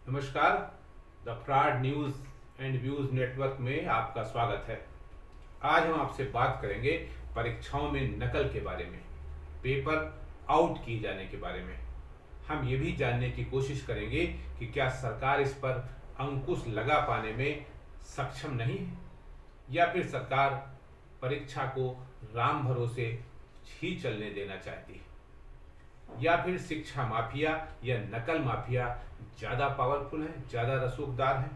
नमस्कार। The fraud news and views network में आपका स्वागत है। आज हम आपसे बात करेंगे परीक्षाओं में नकल के बारे में, पेपर आउट किए जाने के बारे में। हम ये भी जानने की कोशिश करेंगे कि क्या सरकार इस पर अंकुश लगा पाने में सक्षम नहीं है, या फिर सरकार परीक्षा को राम भरोसे ही चलने देना चाहती है, या फिर शिक्षा माफिया या नकल माफिया ज़्यादा पावरफुल है, ज़्यादा रसूखदार है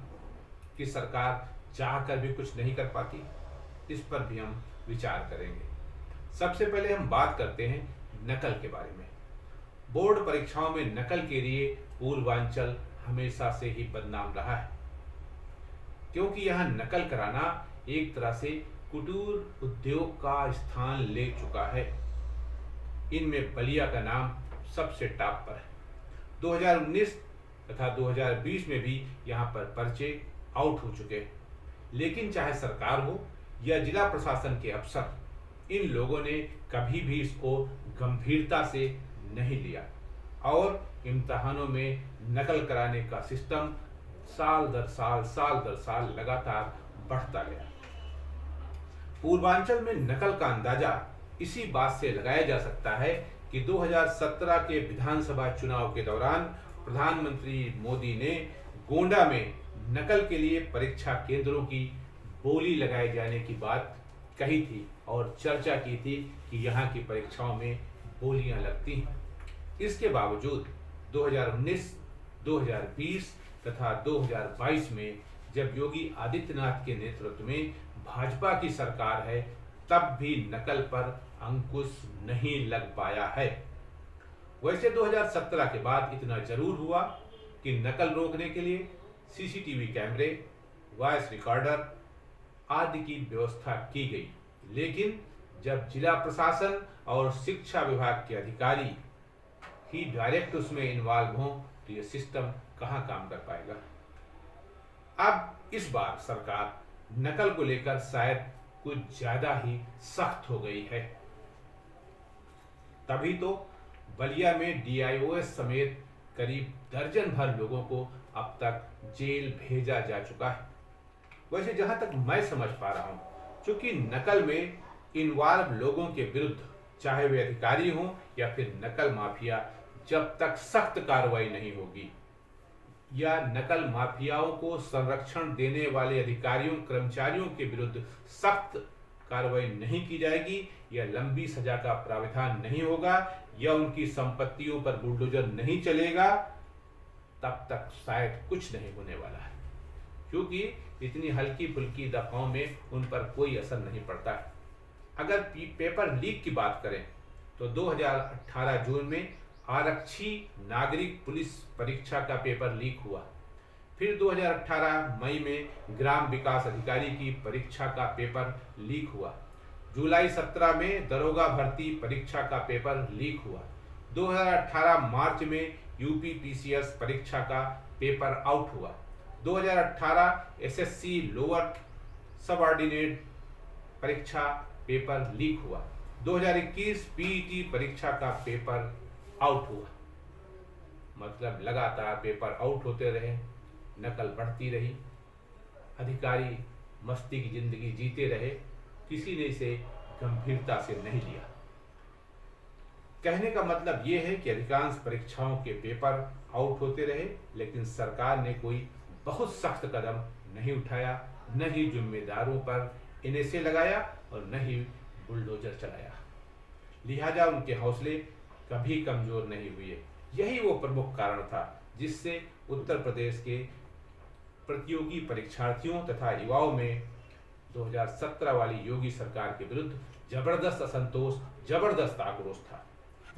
कि सरकार चाह कर भी कुछ नहीं कर पाती। इस पर भी हम विचार करेंगे। सबसे पहले हम बात करते हैं नकल के बारे में। बोर्ड परीक्षाओं में नकल के लिए पूर्वांचल हमेशा से ही बदनाम रहा है, क्योंकि यहाँ नकल कराना एक तरह से कुटीर उद्योग का स्थान ले चुका है। इनमें बलिया का नाम सबसे टॉप पर है। 2019 तथा 2020 में भी यहाँ पर पर्चे आउट हो चुके हैं, लेकिन चाहे सरकार हो या जिला प्रशासन के अफसर, इन लोगों ने कभी भी इसको गंभीरता से नहीं लिया और इम्तहानों में नकल कराने का सिस्टम साल दर साल लगातार बढ़ता गया। पूर्वांचल में नकल का अंदाजा इसी बात से लगाया जा सकता है कि 2017 के विधानसभा चुनाव के दौरान प्रधानमंत्री मोदी ने गोंडा में नकल के लिए परीक्षा केंद्रों की बोली लगाए जाने की बात कही थी और चर्चा की थी कि यहाँ की परीक्षाओं में बोलियां लगती हैं। इसके बावजूद 2019, 2020 तथा 2022 में जब योगी आदित्यनाथ के नेतृत्व में भाजपा की सरकार है, तब भी नकल पर अंकुश नहीं लग पाया है। वैसे 2017 के बाद इतना जरूर हुआ कि नकल रोकने के लिए सीसीटीवी कैमरे, वॉइस रिकॉर्डर आदि की व्यवस्था की गई, लेकिन जब जिला प्रशासन और शिक्षा विभाग के अधिकारी ही डायरेक्ट उसमें इन्वॉल्व हों तो ये सिस्टम कहाँ काम कर पाएगा। अब इस बार सरकार नकल को लेकर शायद कुछ ज्यादा ही सख्त हो गई है। तभी तो बलिया में डीआईओएस समेत करीब दर्जन भर लोगों को अब तक जेल भेजा जा चुका है। वैसे जहां तक मैं समझ पा रहा हूं, चूंकि नकल में इन्वॉल्व लोगों के विरुद्ध, चाहे वे अधिकारी हों या फिर नकल माफिया, जब तक सख्त कार्रवाई नहीं होगी या नकल माफियाओं को संरक्षण देने वाले अधिकारियों कर्मचारियों के विरुद्ध सख्त कार्रवाई नहीं की जाएगी या लंबी सजा का प्रावधान नहीं होगा या उनकी संपत्तियों पर बुलडोजर नहीं चलेगा, तब तक शायद कुछ नहीं होने वाला है, क्योंकि इतनी हल्की फुल्की दफाओं में उन पर कोई असर नहीं पड़ता है। अगर पेपर लीक की बात करें तो 2018 जून में आरक्षी नागरिक पुलिस परीक्षा का पेपर लीक हुआ। फिर 2018 मई में ग्राम विकास अधिकारी की परीक्षा का पेपर लीक हुआ। जुलाई 17 में दरोगा भर्ती परीक्षा का पेपर लीक हुआ। 2018 मार्च में यूपीपीसीएस परीक्षा का पेपर आउट हुआ। 2018 एसएससी लोअर सबऑर्डिनेट परीक्षा पेपर लीक हुआ। 2021 पीईटी परीक्षा का पेपर आउट हुआ। मतलब लगातार पेपर आउट होते रहे, नकल बढ़ती रही, अधिकारी मस्ती की जिंदगी जीते रहे, किसी ने इसे गंभीरता से नहीं लिया। कहने का मतलब यह है कि अधिकांश परीक्षाओं के पेपर आउट होते रहे, लेकिन सरकार ने कोई बहुत सख्त कदम नहीं उठाया, न ही जिम्मेदारों पर एनएसए लगाया और न ही बुलडोजर चलाया। लिहाजा उनके हौसले कभी कमजोर नहीं हुए। यही वो प्रमुख कारण था जिससे उत्तर प्रदेश के प्रतियोगी परीक्षार्थियों तथा युवाओं में 2017 वाली योगी सरकार के विरुद्ध जबरदस्त असंतोष, जबरदस्त आक्रोश था।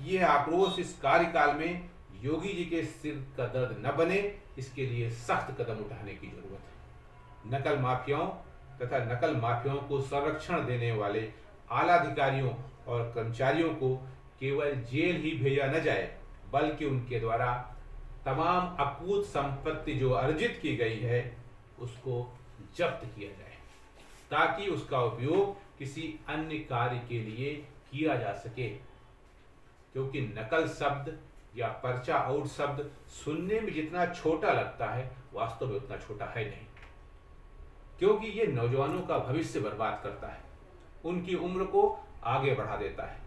यह आक्रोश इस कार्यकाल में योगी जी के सिर का दर्द न बने, इसके लिए सख्त कदम उठाने की जरूरत है। नकल माफियाओं तथा नकल माफियाओं को संरक्षण देने वाले आला अधिकारियों और कर्मचारियों को केवल जेल ही भेजा न जाए, बल्कि उनके द्वारा तमाम अकूत संपत्ति जो अर्जित की गई है उसको जब्त किया जाए, ताकि उसका उपयोग किसी अन्य कार्य के लिए किया जा सके। क्योंकि नकल शब्द या पर्चा आउट शब्द सुनने में जितना छोटा लगता है, वास्तव में उतना छोटा है नहीं, क्योंकि ये नौजवानों का भविष्य बर्बाद करता है, उनकी उम्र को आगे बढ़ा देता है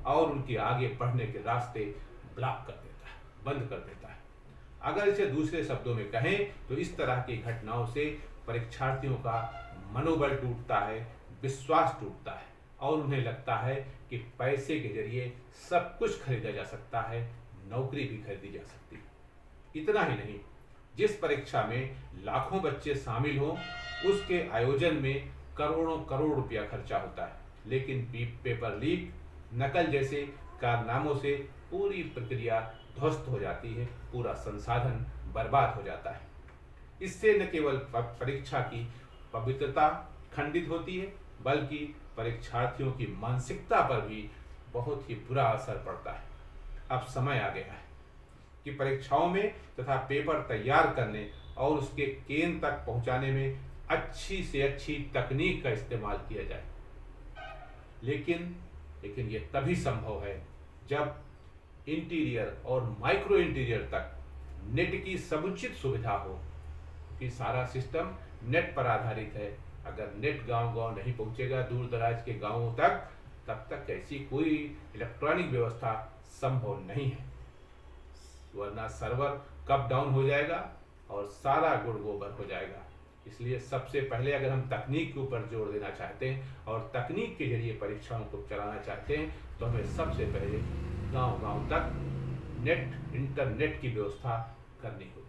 और उनके आगे बढ़ने के रास्ते ब्लॉक कर देता है, बंद कर देता है। अगर इसे दूसरे शब्दों में कहें तो इस तरह की घटनाओं से परीक्षार्थियों का मनोबल टूटता है, विश्वास टूटता है और उन्हें लगता है कि पैसे के जरिए सब कुछ खरीदा जा सकता है, नौकरी भी खरीदी जा सकती है। इतना ही नहीं, जिस परीक्षा में लाखों बच्चे शामिल हों, उसके आयोजन में करोड़ों करोड़ रुपया खर्चा होता है, लेकिन पेपर लीक, नकल जैसे कारनामों से पूरी प्रक्रिया ध्वस्त हो जाती है, पूरा संसाधन बर्बाद हो जाता है। इससे न केवल परीक्षा की पवित्रता खंडित होती है, बल्कि परीक्षार्थियों की मानसिकता पर भी बहुत ही बुरा असर पड़ता है। अब समय आ गया है कि परीक्षाओं में तथा पेपर तैयार करने और उसके केंद्र तक पहुंचाने में अच्छी से अच्छी तकनीक का इस्तेमाल किया जाए। लेकिन ये तभी संभव है जब इंटीरियर और माइक्रो इंटीरियर तक नेट की समुचित सुविधा हो, कि सारा सिस्टम नेट पर आधारित है। अगर नेट गांव-गांव नहीं पहुंचेगा, दूर दराज के गांवों तक, तब तक ऐसी कोई इलेक्ट्रॉनिक व्यवस्था संभव नहीं है, वरना सर्वर कब डाउन हो जाएगा और सारा गुड़ गोबर हो जाएगा। इसलिए सबसे पहले अगर हम तकनीक के ऊपर जोर देना चाहते हैं और तकनीक के जरिए परीक्षाओं को चलाना चाहते हैं, तो हमें सबसे पहले गांव-गांव तक इंटरनेट की व्यवस्था करनी होगी।